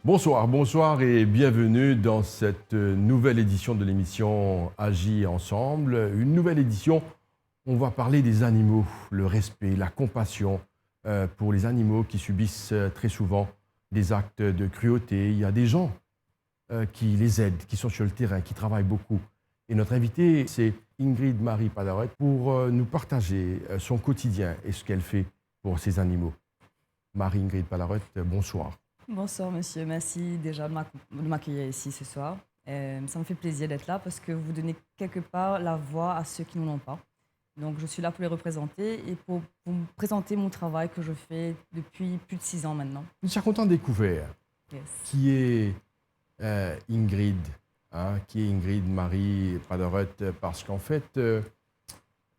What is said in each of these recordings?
Bonsoir et bienvenue dans cette nouvelle édition de l'émission Agir ensemble. Une nouvelle édition, on va parler des animaux, le respect, la compassion pour les animaux qui subissent très souvent des actes de cruauté. Il y a des gens qui les aident, qui sont sur le terrain, qui travaillent beaucoup. Et notre invitée, c'est Ingrid Marie Padaret pour nous partager son quotidien et ce qu'elle fait pour ces animaux. Marie-Ingrid Padaret, bonsoir. Bonsoir monsieur, merci déjà de m'accueillir ici ce soir. Ça me fait plaisir d'être là parce que vous donnez quelque part la voix à ceux qui n'en ont pas. Donc je suis là pour les représenter et pour vous présenter mon travail que je fais depuis plus de 6 ans maintenant. Nous sommes contents de découvrir qui est Ingrid, qui est Ingrid Marie Padaret, parce qu'en fait,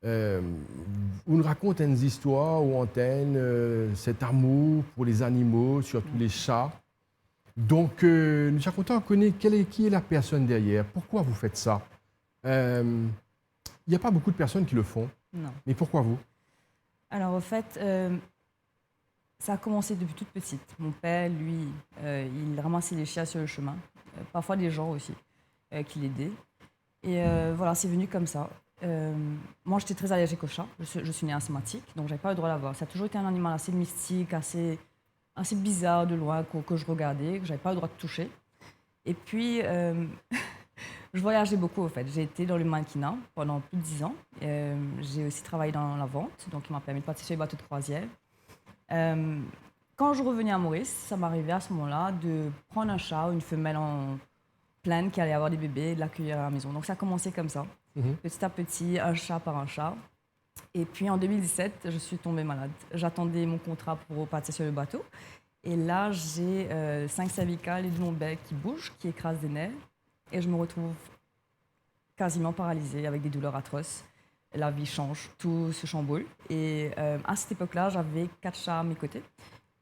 on nous raconte une histoire ou antenne, cet amour pour les animaux, surtout les chats. Donc, nous sommes contents de connaître qui est la personne derrière. Pourquoi vous faites ça? Il n'y a pas beaucoup de personnes qui le font. Non. Mais pourquoi vous? Alors, en fait, ça a commencé depuis toute petite. Mon père, lui, il ramassait les chiens sur le chemin. Parfois des gens aussi qui l'aidaient. Et voilà, c'est venu comme ça. Moi, j'étais très allergique aux chats. Je suis née asthmatique, donc je n'avais pas le droit d'avoir. Ça a toujours été un animal assez mystique, assez bizarre de loin que je regardais, que je n'avais pas le droit de toucher. Et puis, je voyageais beaucoup, en fait. J'ai été dans le mannequinat pendant plus de 10 ans. J'ai aussi travaillé dans la vente, donc il m'a permis de participer sur les bateaux de croisière. Quand je revenais à Maurice, ça m'arrivait à ce moment-là de prendre un chat, une femelle en pleine qui allait avoir des bébés et de l'accueillir à la maison. Donc ça a commencé comme ça. Petit à petit, un chat par un chat. Et puis en 2017, je suis tombée malade. J'attendais mon contrat pour partir sur le bateau. Et là, j'ai 5 cervicales et de mon bec qui bougent, qui écrasent des nerfs. Et je me retrouve quasiment paralysée avec des douleurs atroces. La vie change, tout se chamboule. Et à cette époque-là, j'avais 4 chats à mes côtés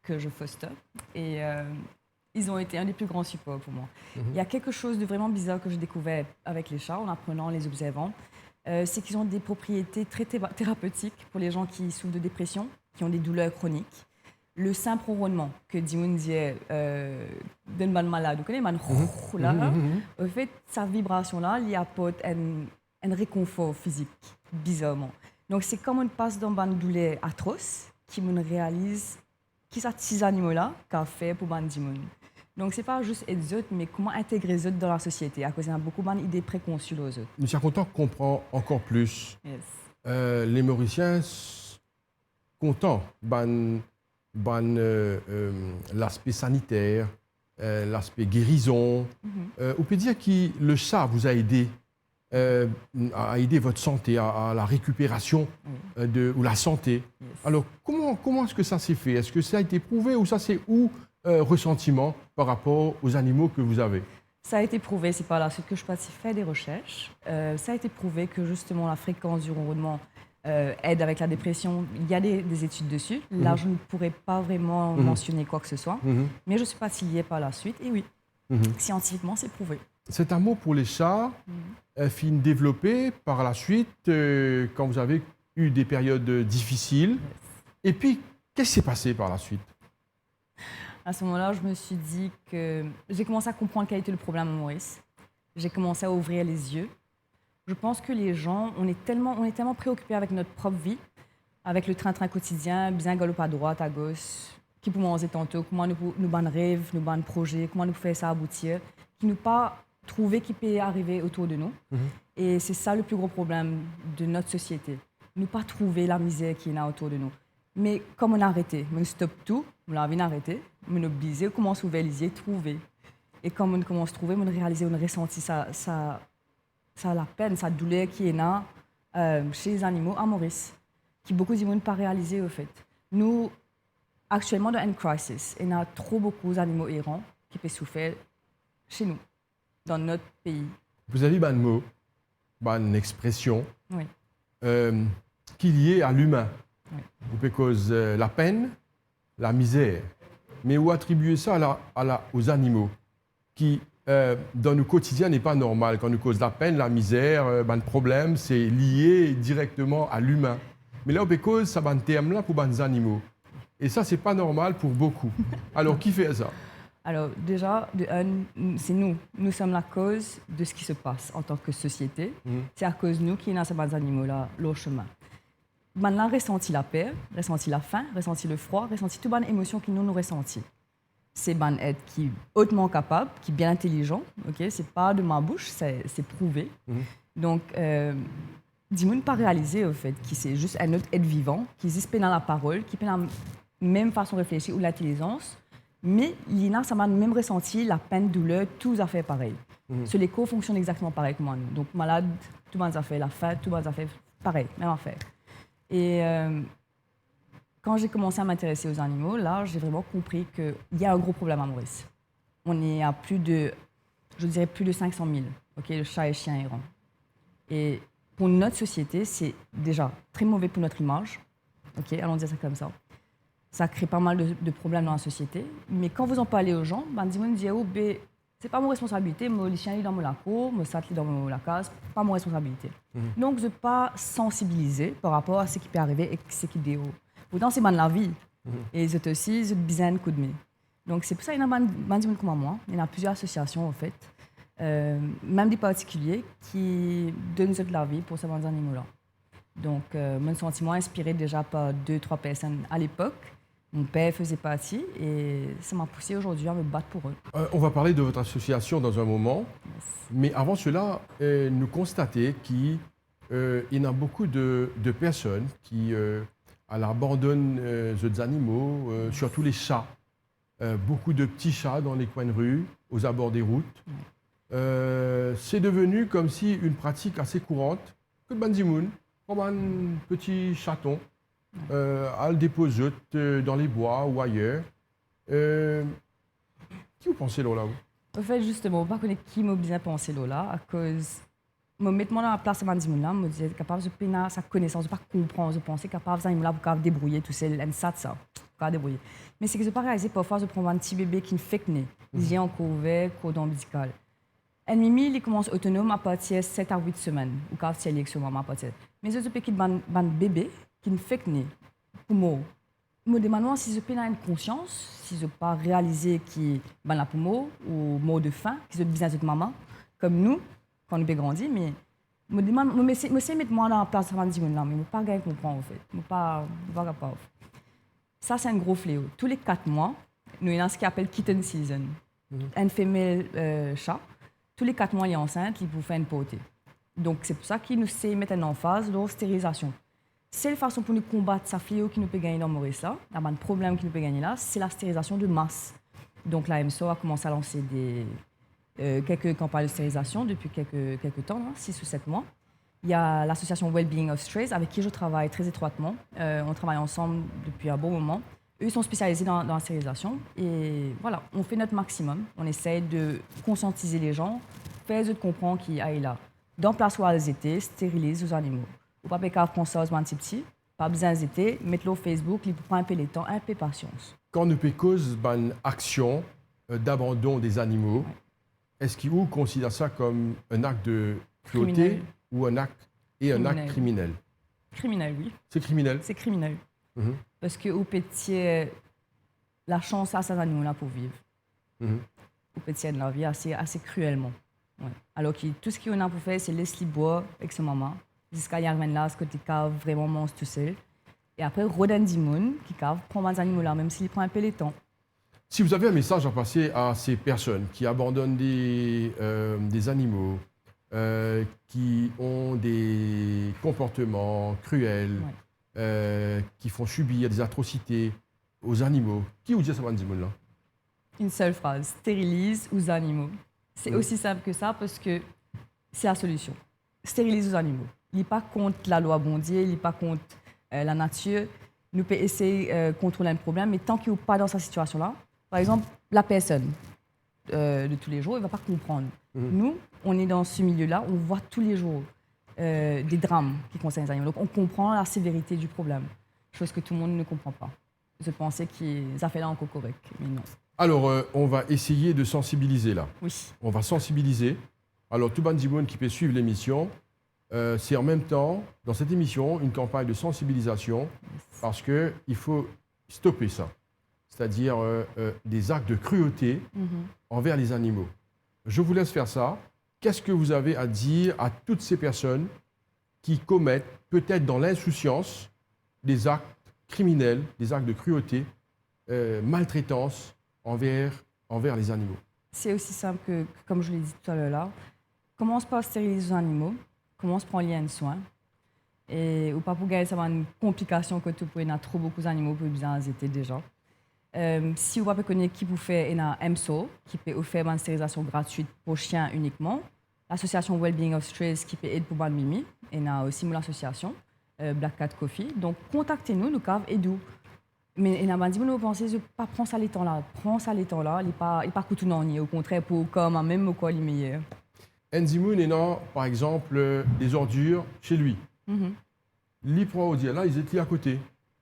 que je foster. Et ils ont été un des plus grands supports pour moi. Il y a quelque chose de vraiment bizarre que j'ai découvert avec les chats en apprenant, en les observant. C'est qu'ils ont des propriétés très thérapeutiques pour les gens qui souffrent de dépression, qui ont des douleurs chroniques. Le simple ronronnement que Dimoun disait d'un man malade, vous connaissez, man là, en fait, sa vibration-là, il apporte un réconfort physique, bizarrement. Donc, c'est comme on passe dans une douleur atroce, qui me réalise qui sont ces animaux-là qu'a fait pour Dimoun. Donc, ce n'est pas juste être autres, mais comment intégrer les autres dans la société, à cause qu'il y a beaucoup d'idées préconçues aux autres. Nous sommes contents qu'on comprend encore plus. Yes. Les Mauriciens contents l'aspect sanitaire, l'aspect guérison. On peut dire que le chat vous a aidé à aider votre santé, à la récupération ou la santé. Yes. Alors, comment est-ce que ça s'est fait? Est-ce que ça a été prouvé ou ça c'est ressentiment par rapport aux animaux que vous avez? Ça a été prouvé, c'est par la suite que je suis faire des recherches. Ça a été prouvé que justement la fréquence du ronronnement aide avec la dépression. Il y a des études dessus. Là, je ne pourrais pas vraiment mentionner quoi que ce soit, mais je suis liée par la suite. Et oui, scientifiquement, c'est prouvé. Cet amour pour les chats finit développé par la suite quand vous avez eu des périodes difficiles. Yes. Et puis, qu'est-ce qui s'est passé par la suite? À ce moment-là, je me suis dit que j'ai commencé à comprendre quel était le problème à Maurice. J'ai commencé à ouvrir les yeux. Je pense que les gens, on est tellement préoccupés avec notre propre vie, avec le train-train quotidien, bien galoper à droite, à gauche, qui pour manger tantôt, comment nous ban rêve, nous ban projet, comment nous faire ça aboutir, qui nous pas trouver qui peut arriver autour de nous. Et c'est ça le plus gros problème de notre société. Nous pas trouver la misère qui est là autour de nous. Mais comme on a arrêté, on stoppe tout, on l'a arrêté, on a obligé, on commence à ouvrir les yeux, trouver. Et comme on commence à trouver, on réalise, on ressentit ça la peine, sa douleur qui est là chez les animaux à Maurice, qui beaucoup de gens n'ont pas réalisé au fait. Nous, actuellement dans une crisis, il y a trop beaucoup d'animaux errants qui peuvent souffrir chez nous, dans notre pays. Vous avez un mot, une expression Oui. qui est liée à l'humain. Oui. Vous pouvez cause la peine, la misère, mais vous attribuez ça aux animaux qui, dans nos quotidiens, n'est pas normal. Quand nous cause la peine, la misère, le problème, c'est lié directement à l'humain. Mais là, on peut cause ça, terme-là pour les animaux. Et ça, c'est pas normal pour beaucoup. Alors, qui fait ça? Alors déjà, c'est nous. Nous sommes la cause de ce qui se passe en tant que société. C'est à cause de nous qui dans ces animaux-là, leur chemin. Maintenant, ressenti la peur, ressenti la faim, ressenti le froid, ressenti toutes les émotions que nous ressentis. C'est un être qui est hautement capable, qui est bien intelligent. Okay? Ce n'est pas de ma bouche, c'est prouvé. Donc, dis-moi ne pas réaliser au fait que c'est juste un autre être vivant qui existe dans la parole, qui peut la même façon de réfléchir ou l'intelligence, mais l'INA, ça m'a même ressenti la peine, douleur, tout a fait pareil. Ce l'écho fonctionne exactement pareil que moi. Donc, malade, tout le monde a fait la faim, tout le monde a fait pareil, même affaire. Et quand j'ai commencé à m'intéresser aux animaux, là, j'ai vraiment compris qu'il y a un gros problème à Maurice. On est à plus de 500 000, okay, chats et chiens errants. Et pour notre société, c'est déjà très mauvais pour notre image. Okay, allons dire ça comme ça. Ça crée pas mal de problèmes dans la société. Mais quand vous en parlez aux gens, ils me disent oh, c'est pas mon responsabilité, les chiens sont dans la cour, les chats sont dans la case, pas mon responsabilité. Donc, je ne pas sensibiliser par rapport à ce qui peut arriver et ce qui est pourtant, c'est la vie. Et c'est aussi besoin de coup de main. Donc, c'est pour ça qu'il y a des gens comme moi. Il y a plusieurs associations, en fait, même des particuliers qui donnent de la vie pour ces animaux-là. Donc, mon sentiment est inspiré déjà par 2-3 personnes à l'époque. Mon père faisait partie et ça m'a poussé aujourd'hui à me battre pour eux. On va parler de votre association dans un moment. Yes. Mais avant cela, nous constatons qu'il y a beaucoup de personnes qui abandonnent les animaux, surtout les chats. Beaucoup de petits chats dans les coins de rue, aux abords des routes. C'est devenu comme si une pratique assez courante que le bandimoun, comme un petit chaton, à le déposer dans les bois ou ailleurs. Qui vous pensez là En fait, justement, je ne sais pas connaître qui m'a bien pensé là, à cause me mettre dans la place de bandimoun là, me dire capable de peiner sa connaissance, de pas comprendre, de penser capable de là pour débrouiller tout seul, et ça, pour débrouiller. Mais c'est que je pas réalisé parfois de prendre un petit bébé qui ne fait que né, il vient en couvert, cordon ombilical. Un mimi, il commence autonome à partir de 7 à 8 semaines, ou quand c'est l'élection à partir. Mais ce petit bébé qui ne fait que né, pour moi, je me demande si je peux avoir une conscience, si je peux pas réaliser qu'il est là pour moi, ou mort de faim, qui est besoin de maman, comme nous, quand nous avons grandi, mais je me demande, je sais mettre moi dans la place de ce là, mais je ne peux pas bien comprendre en fait, je ne peux pas capable. Ça, c'est un gros fléau. Tous les 4 mois, nous avons ce qu'on appelle kitten season. Une femelle chat, tous les 4 mois, il est enceinte, il vous fait une potée. Donc, c'est pour ça qu'il nous sait mettre en emphase leur stérilisation. C'est la façon pour nous combattre ce fléau qui nous peut gagner dans Maurice là. Il y a un problème qui nous peut gagner là, c'est la stérilisation de masse. Donc, la MSO a commencé à lancer quelques campagnes de stérilisation depuis quelques temps, 6 ou 7 mois. Il y a l'association Wellbeing of Strays, avec qui je travaille très étroitement. On travaille ensemble depuis un bon moment. Eux, ils sont spécialisés dans la stérilisation. Et voilà, on fait notre maximum. On essaie de conscientiser les gens, faire eux comprendre qu'ils aillent là. Dans place où ils étaient, stérilisent les animaux. Ou pas pécave qu'on sort un petit, pas besoin d'hésiter, mettre-le au Facebook, il prend un peu de temps, un peu de patience. Quand nous cause une action d'abandon des animaux, est-ce qu'ils considèrent ça comme un acte de cruauté ou un acte criminel? Criminel, oui. C'est criminel? C'est criminel. Parce qu'au petit, la chance à ces animaux-là pour vivre. Au petit de la vie assez cruellement. Ouais. Alors que tout ce qu'on a pour faire, c'est laisser les boire avec sa maman, jusqu'à y arriver là, ce côté cave vraiment mange tout seul. Et après, Rodin Dimoun, qui cave, prend les animaux-là, même s'il prend un peu de temps. Si vous avez un message à passer à ces personnes qui abandonnent des animaux, qui ont des comportements cruels, qui font subir des atrocités aux animaux, qui vous dit ça, Dimoun là? Une seule phrase, stérilise aux animaux. C'est aussi simple que ça parce que c'est la solution. Stérilise aux animaux. Il n'est pas contre la loi bondier, il n'est pas contre la nature. Nous pouvons essayer de contrôler un problème, mais tant qu'il n'est pas dans cette situation-là, par exemple, la personne de tous les jours, il ne va pas comprendre. Nous, on est dans ce milieu-là, on voit tous les jours des drames qui concernent les animaux. Donc on comprend la sévérité du problème, chose que tout le monde ne comprend pas. Je pensais qu'ils avaient fait là encore correct, mais non. Alors, on va essayer de sensibiliser là. Oui. On va sensibiliser. Alors, tout Bandimoun qui peut suivre l'émission, c'est en même temps, dans cette émission, une campagne de sensibilisation parce qu'il faut stopper ça. c'est-à-dire des actes de cruauté envers les animaux. Je vous laisse faire ça. Qu'est-ce que vous avez à dire à toutes ces personnes qui commettent, peut-être dans l'insouciance, des actes criminels, des actes de cruauté, maltraitance envers les animaux? C'est aussi simple que, comme je l'ai dit tout à l'heure là, commence par stériliser les animaux, commence par lier un soin. Et ou pas pour gagner, ça va une complication que tu peux avoir trop beaucoup d'animaux pour bien étaient déjà. Si vous connaissez qui vous fait une MSO, qui peut offrir une stérilisation gratuite pour chiens uniquement, l'association Wellbeing of Strays qui peut aider pour ban mimi, et il y a aussi l'association Black Cat Coffee. Donc contactez-nous, nous cave et nous. Mais il y a dit vous pensez je pas prends ça les temps là, il pas coûte non, au contraire pour comme même quoi il meilleur. Enzimoun est dans, par exemple, des ordures chez lui. Les prend au dia là, ils étaient à côté.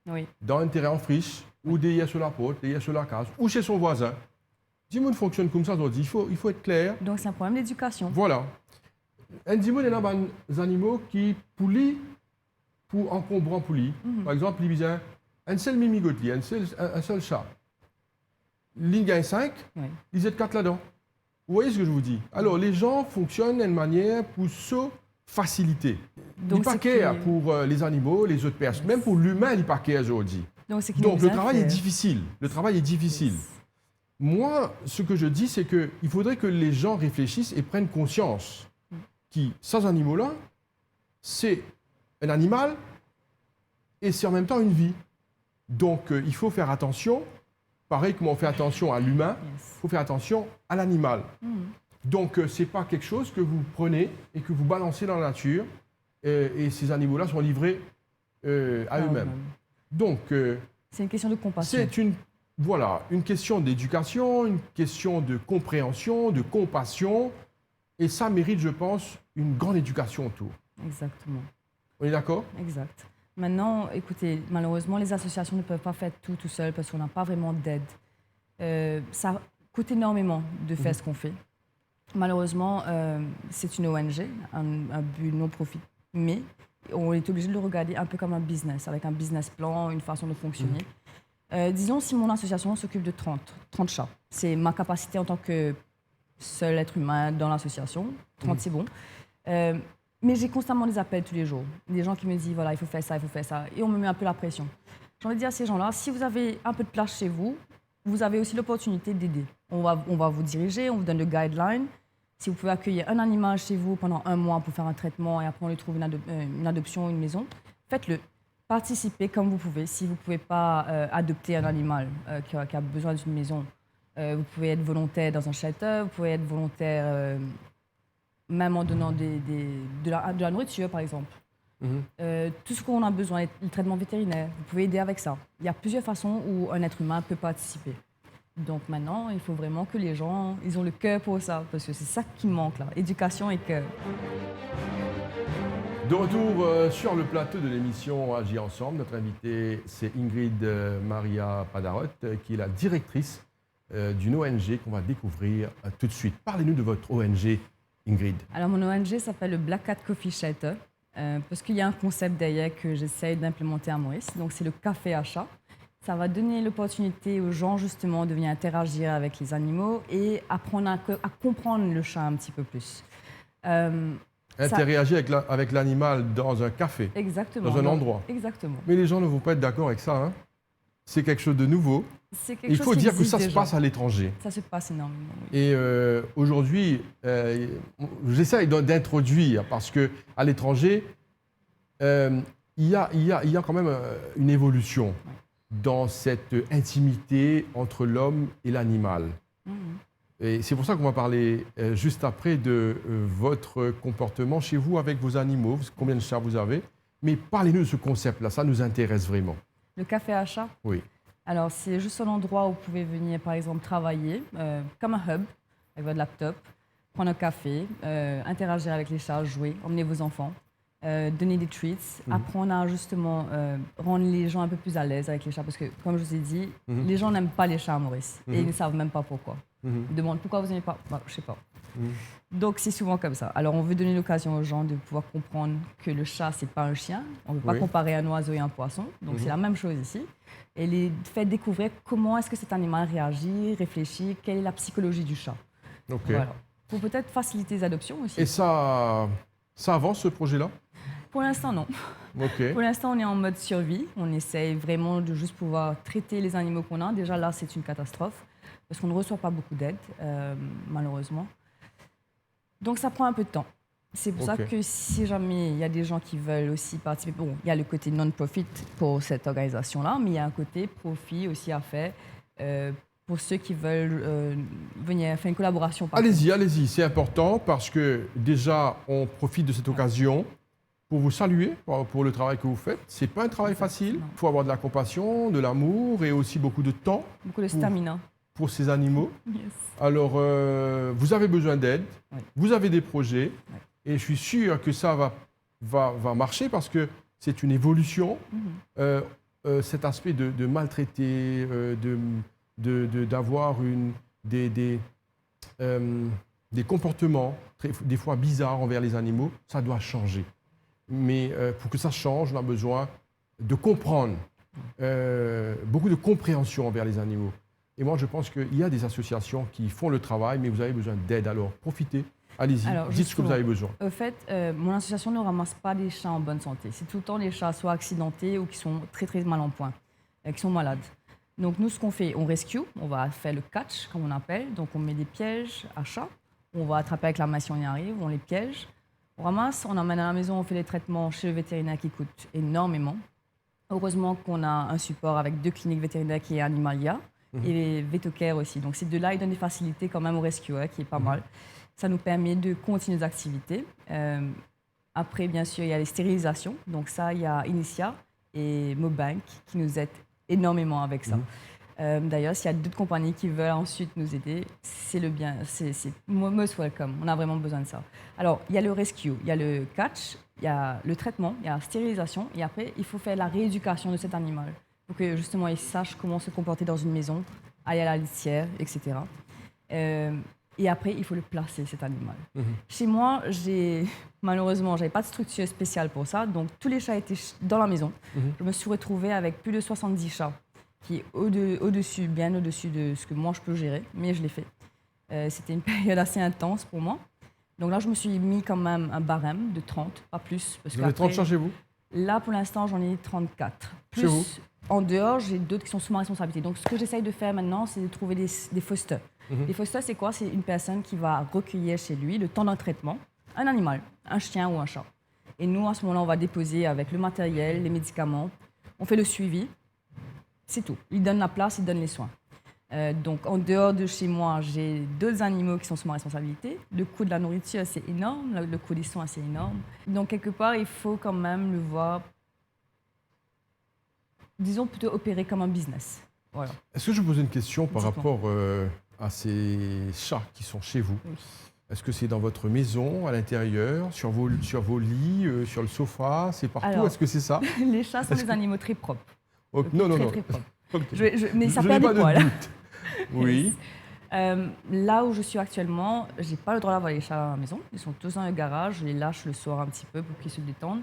Oui. Dans un terrain en friche, ou derrière sur la porte, derrière sur la case, ou chez son voisin. Enzimoun fonctionne comme ça aujourd'hui. Il faut être clair. Donc c'est un problème d'éducation. Voilà. Enzimoun est dans des animaux qui poulient pour encombrant poulie. Par exemple, il disait un seul mimigotli, un seul chat. Il gagne 5, ils êtes 4 là-dedans. Vous voyez ce que je vous dis? Alors, les gens fonctionnent d'une manière pour se faciliter. Ils paquet pour les animaux, les autres personnes. Même pour l'humain, ils paquet aujourd'hui. Donc le travail est difficile. Le travail est difficile. Yes. Moi, ce que je dis, c'est qu'il faudrait que les gens réfléchissent et prennent conscience que ces animaux-là, c'est un animal et c'est en même temps une vie. Donc, il faut faire attention. Pareil comme on fait attention à l'humain, il faut faire attention à l'animal. Donc, ce n'est pas quelque chose que vous prenez et que vous balancez dans la nature et ces animaux-là sont livrés à eux-mêmes. Donc, c'est une question de compassion. C'est une question d'éducation, une question de compréhension, de compassion. Et ça mérite, je pense, une grande éducation autour. Exactement. On est d'accord? Exact. Maintenant, écoutez, malheureusement, les associations ne peuvent pas faire tout seul parce qu'on n'a pas vraiment d'aide. Ça coûte énormément de faire ce qu'on fait. Malheureusement, c'est une ONG, un but non profit, mais on est obligé de le regarder un peu comme un business, avec un business plan, une façon de fonctionner. Disons, si mon association s'occupe de 30 chats, c'est ma capacité en tant que seul être humain dans l'association. 30, c'est bon. Mais j'ai constamment des appels tous les jours. Des gens qui me disent, voilà, il faut faire ça, il faut faire ça. Et on me met un peu la pression. J'ai envie de dire à ces gens-là, si vous avez un peu de place chez vous, vous avez aussi l'opportunité d'aider. On va vous diriger, on vous donne le guideline. Si vous pouvez accueillir un animal chez vous pendant 1 mois pour faire un traitement et après on lui trouve une adoption, une maison, faites-le. Participez comme vous pouvez. Si vous ne pouvez pas adopter un animal qui a besoin d'une maison, vous pouvez être volontaire dans un shelter, vous pouvez être volontaire même en donnant de la nourriture, par exemple. Tout ce qu'on a besoin, le traitement vétérinaire, vous pouvez aider avec ça. Il y a plusieurs façons où un être humain peut participer. Donc maintenant, il faut vraiment que les gens ils ont le cœur pour ça, parce que c'est ça qui manque là, éducation et cœur. De retour sur le plateau de l'émission Agir ensemble, notre invitée c'est Ingrid Maria Padarot, qui est la directrice d'une ONG qu'on va découvrir tout de suite. Parlez-nous de votre ONG, Ingrid. Alors mon ONG s'appelle le Black Cat Coffee Shelter, parce qu'il y a un concept derrière que j'essaye d'implémenter à Maurice, donc c'est le café à chat. Ça va donner l'opportunité aux gens justement de venir interagir avec les animaux et apprendre à comprendre le chat un petit peu plus. Interagir avec l'animal dans un café, exactement, dans un endroit. Exactement. Mais les gens ne vont pas être d'accord avec ça. Hein. C'est quelque chose de nouveau. Il faut dire que ça se passe à l'étranger. Ça se passe énormément, oui. Et aujourd'hui, j'essaye d'introduire parce qu'à l'étranger, il y a quand même une évolution. Ouais. Dans cette intimité entre l'homme et l'animal. Et c'est pour ça qu'on va parler juste après de votre comportement chez vous avec vos animaux, combien de chats vous avez. Mais parlez-nous de ce concept-là, ça nous intéresse vraiment. Le café à chat? Oui. Alors, c'est juste un endroit où vous pouvez venir, par exemple, travailler, comme un hub, avec votre laptop, prendre un café, interagir avec les chats, jouer, emmener vos enfants. Donner des treats, apprendre à justement rendre les gens un peu plus à l'aise avec les chats. Parce que, comme je vous ai dit, les gens n'aiment pas les chats à Maurice. Et ils ne savent même pas pourquoi. Ils demandent pourquoi vous n'aimez pas. Bah, je ne sais pas. Donc, c'est souvent comme ça. Alors, on veut donner l'occasion aux gens de pouvoir comprendre que le chat, c'est pas un chien. On ne veut pas comparer un oiseau et un poisson. Donc, c'est la même chose ici. Et les fait découvrir comment est-ce que cet animal réagit, réfléchit, quelle est la psychologie du chat. Voilà. Pour peut-être faciliter les adoptions aussi. Et ça avance, ce projet-là? Pour l'instant, non. Pour l'instant, on est en mode survie. On essaye vraiment de juste pouvoir traiter les animaux qu'on a. Déjà, là, c'est une catastrophe parce qu'on ne reçoit pas beaucoup d'aide, malheureusement. Donc, ça prend un peu de temps. C'est pour ça que si jamais il y a des gens qui veulent aussi participer, bon, il y a le côté non-profit pour cette organisation-là, mais il y a un côté profit aussi à faire pour ceux qui veulent venir faire une collaboration. Allez-y, c'est important parce que déjà, on profite de cette occasion pour vous saluer pour le travail que vous faites. Ce n'est pas un travail facile. Il faut avoir de la compassion, de l'amour et aussi beaucoup de temps. Beaucoup de stamina. Pour ces animaux. Yes. Alors, vous avez besoin d'aide, vous avez des projets, et je suis sûr que ça va marcher parce que c'est une évolution. Cet aspect de maltraiter, d'avoir des comportements des fois bizarres envers les animaux, ça doit changer. Mais pour que ça change, on a besoin de comprendre, beaucoup de compréhension envers les animaux. Et moi, je pense qu'il y a des associations qui font le travail, mais vous avez besoin d'aide. Alors, profitez, allez-y, dites ce que vous avez besoin. En fait, mon association ne ramasse pas des chats en bonne santé. C'est tout le temps des chats soit accidentés ou qui sont très, très mal en point, qui sont malades. Donc, nous, ce qu'on fait, on rescue, on va faire le catch, comme on appelle. Donc, on met des pièges à chats. On va attraper avec la main si on y arrive, on les piège. On ramasse, on emmène à la maison, on fait des traitements chez le vétérinaire qui coûtent énormément. Heureusement qu'on a un support avec 2 cliniques vétérinaires qui est Animalia et les Vétocare aussi. Donc ces deux-là, ils donnent des facilités quand même aux rescueurs, qui est pas mal. Ça nous permet de continuer nos activités. Après, bien sûr, il y a les stérilisations. Donc ça, il y a Initia et Mobank qui nous aident énormément avec ça. D'ailleurs, s'il y a d'autres compagnies qui veulent ensuite nous aider, c'est le bien, c'est most welcome. On a vraiment besoin de ça. Alors, il y a le rescue, il y a le catch, il y a le traitement, il y a la stérilisation, et après, il faut faire la rééducation de cet animal pour que justement il sache comment se comporter dans une maison, aller à la litière, etc. Et après, il faut le placer, cet animal. Chez moi, malheureusement, je n'avais pas de structure spéciale pour ça, donc tous les chats étaient dans la maison. Je me suis retrouvée avec plus de 70 chats, qui est au-dessus, bien au-dessus de ce que moi je peux gérer, mais je l'ai fait. C'était une période assez intense pour moi. Donc là, je me suis mis quand même un barème de 30, pas plus. Vous avez 30 chats chez vous? Là, pour l'instant, j'en ai 34. Plus, chez vous? En dehors, j'ai d'autres qui sont sous ma responsabilité. Donc, ce que j'essaye de faire maintenant, c'est de trouver des fosters. Les fosters, c'est quoi? C'est une personne qui va recueillir chez lui, le temps d'un traitement, un animal, un chien ou un chat. Et nous, à ce moment-là, on va déposer avec le matériel, les médicaments. On fait le suivi. C'est tout. Il donne la place, il donne les soins. Donc, en dehors de chez moi, j'ai d'autres animaux qui sont sous ma responsabilité. Le coût de la nourriture, c'est énorme. Le coût des soins, c'est énorme. Donc, quelque part, il faut quand même le voir, disons, plutôt opérer comme un business. Voilà. Est-ce que je vous pose une question par rapport à ces chats qui sont chez vous? Oui. Est-ce que c'est dans votre maison, à l'intérieur, sur vos lits, sur le sofa? C'est partout? Est-ce que c'est ça? Les chats sont des animaux très propres. Non. Très propres. Mais ça perd des poils. Oui. Là où je suis actuellement, je n'ai pas le droit d'avoir les chats à la maison. Ils sont tous dans le garage. Je les lâche le soir un petit peu pour qu'ils se détendent.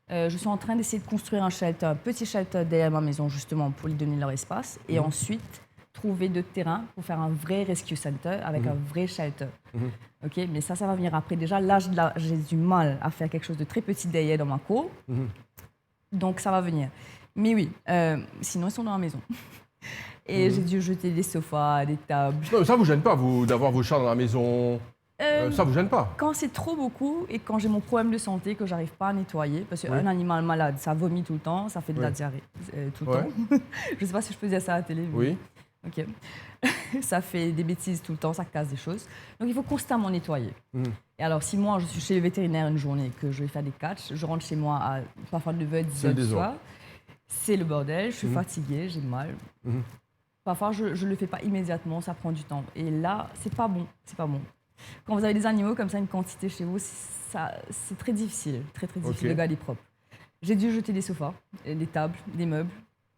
Je suis en train d'essayer de construire un petit shelter derrière ma maison, justement, pour lui donner leur espace. Et ensuite, trouver d'autres terrains pour faire un vrai rescue center avec un vrai shelter. Okay, mais ça va venir après. Déjà, là, j'ai du mal à faire quelque chose de très petit derrière dans ma cour. Donc, ça va venir. Mais oui, sinon, ils sont dans la maison. Et j'ai dû jeter des sofas, des tables. Non, ça ne vous gêne pas, d'avoir vos chats dans la maison? Ça ne vous gêne pas? Quand c'est trop beaucoup et quand j'ai mon problème de santé que je n'arrive pas à nettoyer, parce qu'un animal malade, ça vomit tout le temps, ça fait de la diarrhée tout le temps. Je ne sais pas si je peux dire ça à la télé. Mais... Oui. Ok. Ça fait des bêtises tout le temps, ça casse des choses. Donc il faut constamment nettoyer. Et alors, si moi, je suis chez le vétérinaire une journée, que je vais faire des catchs, je rentre chez moi à parfois 9h, 10h du soir. C'est le bordel, je suis fatiguée, j'ai mal. Parfois, je ne le fais pas immédiatement, ça prend du temps. Et là, c'est pas bon, c'est pas bon. Quand vous avez des animaux comme ça, une quantité chez vous, c'est très difficile, très difficile de garder propre. J'ai dû jeter des sofas, des tables, des meubles.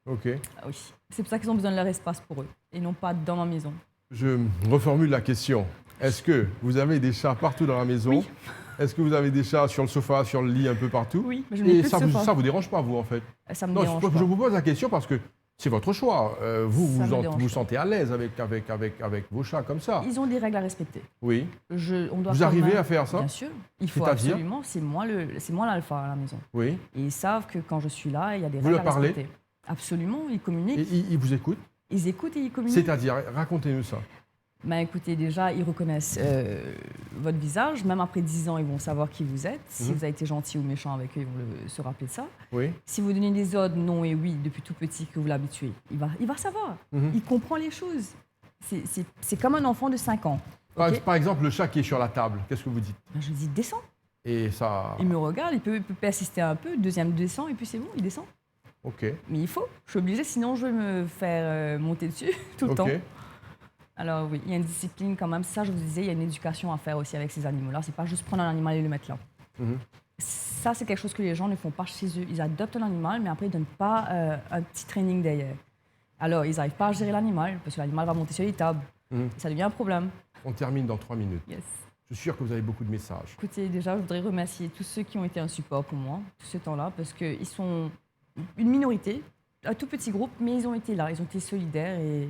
Ok. Ah oui. C'est pour ça qu'ils ont besoin de leur espace pour eux, et non pas dans ma maison. Je reformule la question. Est-ce que vous avez des chats partout dans la maison? Oui. Est-ce que vous avez des chats sur le sofa, sur le lit, un peu partout? Oui, mais je n'ai plus de sofa. Ça vous dérange pas, vous, en fait? Ça me Non, dérange pas. je vous pose la question parce que c'est votre choix. Vous vous Ça me sentez à l'aise avec vos chats comme ça? Ils ont des règles à respecter. Oui. On doit Vous arrivez à faire ça? Bien sûr. Il faut C'est-à-dire? absolument. C'est moi l'alpha à la maison. Oui. Et ils savent que quand je suis là, il y a des Vous règles leur à parlez? respecter. Absolument, ils communiquent. Et ils vous écoutent? Ils écoutent et ils communiquent. C'est-à-dire, racontez-nous ça. Ben, écoutez, déjà, ils reconnaissent votre visage. Même après 10 ans, ils vont savoir qui vous êtes. Si vous avez été gentil ou méchant avec eux, ils vont se rappeler de ça. Oui. Si vous donnez des ordres non et oui depuis tout petit, que vous l'habituez, il va savoir. Il comprend les choses. C'est comme un enfant de 5 ans. Okay? Par exemple, le chat qui est sur la table, qu'est-ce que vous dites? Ben, je dis descends. Et ça... Il me regarde, il peut persister un peu. Deuxième descend et puis c'est bon, il descend. Ok. Mais il faut. Je suis obligée, sinon je vais me faire monter dessus tout le temps. Alors oui, il y a une discipline quand même. Ça, je vous disais, il y a une éducation à faire aussi avec ces animaux-là. C'est pas juste prendre un animal et le mettre là. Ça, c'est quelque chose que les gens ne font pas chez eux. Ils adoptent un animal, mais après, ils ne donnent pas un petit training derrière. Alors, ils n'arrivent pas à gérer l'animal, parce que l'animal va monter sur les tables. Ça devient un problème. On termine dans 3 minutes. Yes. Je suis sûr que vous avez beaucoup de messages. Écoutez, déjà, je voudrais remercier tous ceux qui ont été un support pour moi, tout ce temps-là, parce qu'ils sont une minorité, un tout petit groupe, mais ils ont été là, ils ont été solidaires et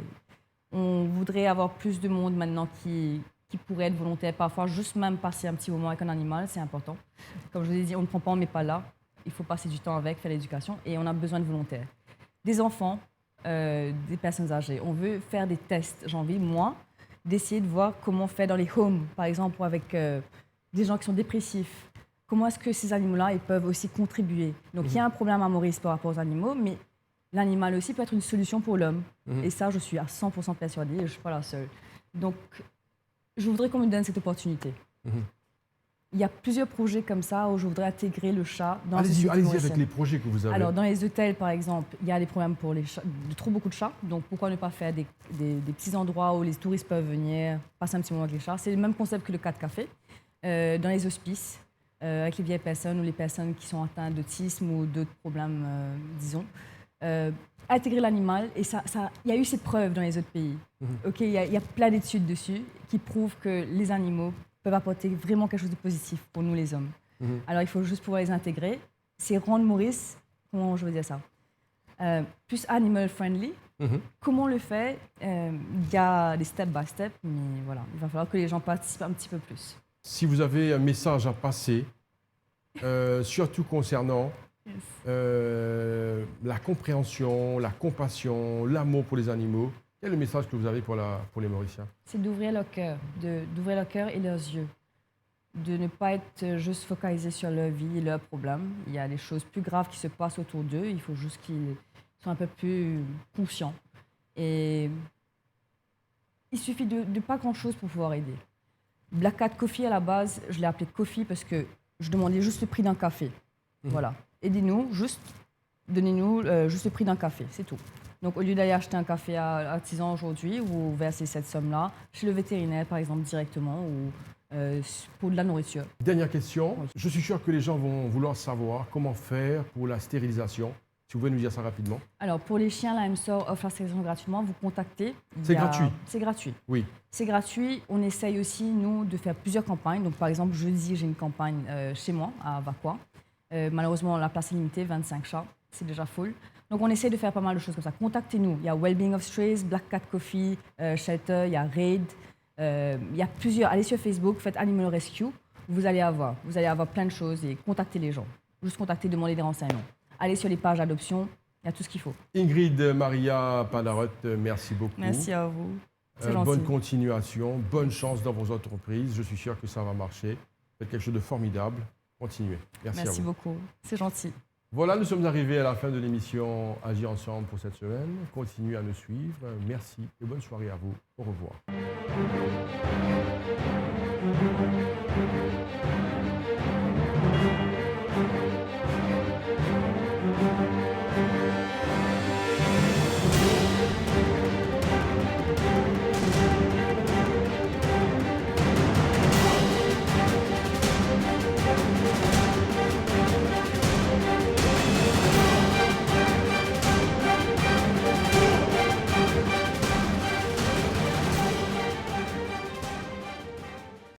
on voudrait avoir plus de monde maintenant qui pourrait être volontaire. Parfois, juste même passer un petit moment avec un animal, c'est important. Comme je vous ai dit, on ne prend pas, on ne met pas là. Il faut passer du temps avec, faire l'éducation et on a besoin de volontaires. Des enfants, des personnes âgées. On veut faire des tests. J'ai envie, moi, d'essayer de voir comment faire dans les homes, par exemple, avec des gens qui sont dépressifs. Comment est-ce que ces animaux-là, ils peuvent aussi contribuer? Donc, il y a un problème à Maurice par rapport aux animaux, mais l'animal aussi peut être une solution pour l'homme. Et ça, je suis à 100% persuadée et je ne suis pas la seule. Donc, je voudrais qu'on me donne cette opportunité. Il y a plusieurs projets comme ça où je voudrais intégrer le chat dans les sociétés Allez-y avec les projets que vous avez. Alors, dans les hôtels, par exemple, il y a des problèmes pour les chats, trop beaucoup de chats. Donc, pourquoi ne pas faire des petits endroits où les touristes peuvent venir, passer un petit moment avec les chats? C'est le même concept que le 4 café. Dans les hospices, avec les vieilles personnes ou les personnes qui sont atteintes d'autisme ou d'autres problèmes, disons. Intégrer l'animal, et il y a eu ces preuves dans les autres pays. Okay, il y a plein d'études dessus qui prouvent que les animaux peuvent apporter vraiment quelque chose de positif pour nous les hommes. Alors il faut juste pouvoir les intégrer. C'est rendre Maurice, comment je veux dire ça, plus animal friendly. Comment on le fait? Il y a des step by step, mais voilà, il va falloir que les gens participent un petit peu plus. Si vous avez un message à passer, surtout concernant la compréhension, la compassion, l'amour pour les animaux, quel est le message que vous avez pour les Mauriciens? C'est d'ouvrir leur cœur, d'ouvrir leur cœur et leurs yeux, de ne pas être juste focalisé sur leur vie et leurs problèmes. Il y a des choses plus graves qui se passent autour d'eux, il faut juste qu'ils soient un peu plus conscients. Et il suffit de pas grand-chose pour pouvoir aider. Black Cat Coffee, à la base, je l'ai appelé Coffee parce que je demandais juste le prix d'un café. Voilà. Aidez-nous, donnez-nous juste le prix d'un café, c'est tout. Donc, au lieu d'aller acheter un café à artisan aujourd'hui ou verser cette somme-là, chez le vétérinaire, par exemple, directement, ou pour de la nourriture. Dernière question. Je suis sûr que les gens vont vouloir savoir comment faire pour la stérilisation. Si vous pouvez nous dire ça rapidement. Alors, pour les chiens, la MSOR offre la stérilisation gratuitement. Vous contactez. C'est gratuit? C'est gratuit. Oui. C'est gratuit. On essaye aussi, nous, de faire plusieurs campagnes. Donc, par exemple, jeudi, j'ai une campagne chez moi, à Vaqua. Malheureusement, la place est limitée, 25 chats. C'est déjà full. Donc, on essaie de faire pas mal de choses comme ça. Contactez-nous. Il y a Wellbeing of Strays, Black Cat Coffee, Shelter, il y a Raid. Il y a plusieurs. Allez sur Facebook, faites Animal Rescue. Vous allez avoir plein de choses et contactez les gens. Juste contacter, demander des renseignements. Allez sur les pages d'adoption, il y a tout ce qu'il faut. Ingrid Maria Padarotte, merci beaucoup. Merci à vous. C'est gentil. Bonne continuation, bonne chance dans vos entreprises. Je suis sûr que ça va marcher. Faites quelque chose de formidable. Continuez. Merci à vous. Merci beaucoup. C'est gentil. Voilà, nous sommes arrivés à la fin de l'émission Agir ensemble pour cette semaine. Continuez à nous suivre. Merci et bonne soirée à vous. Au revoir.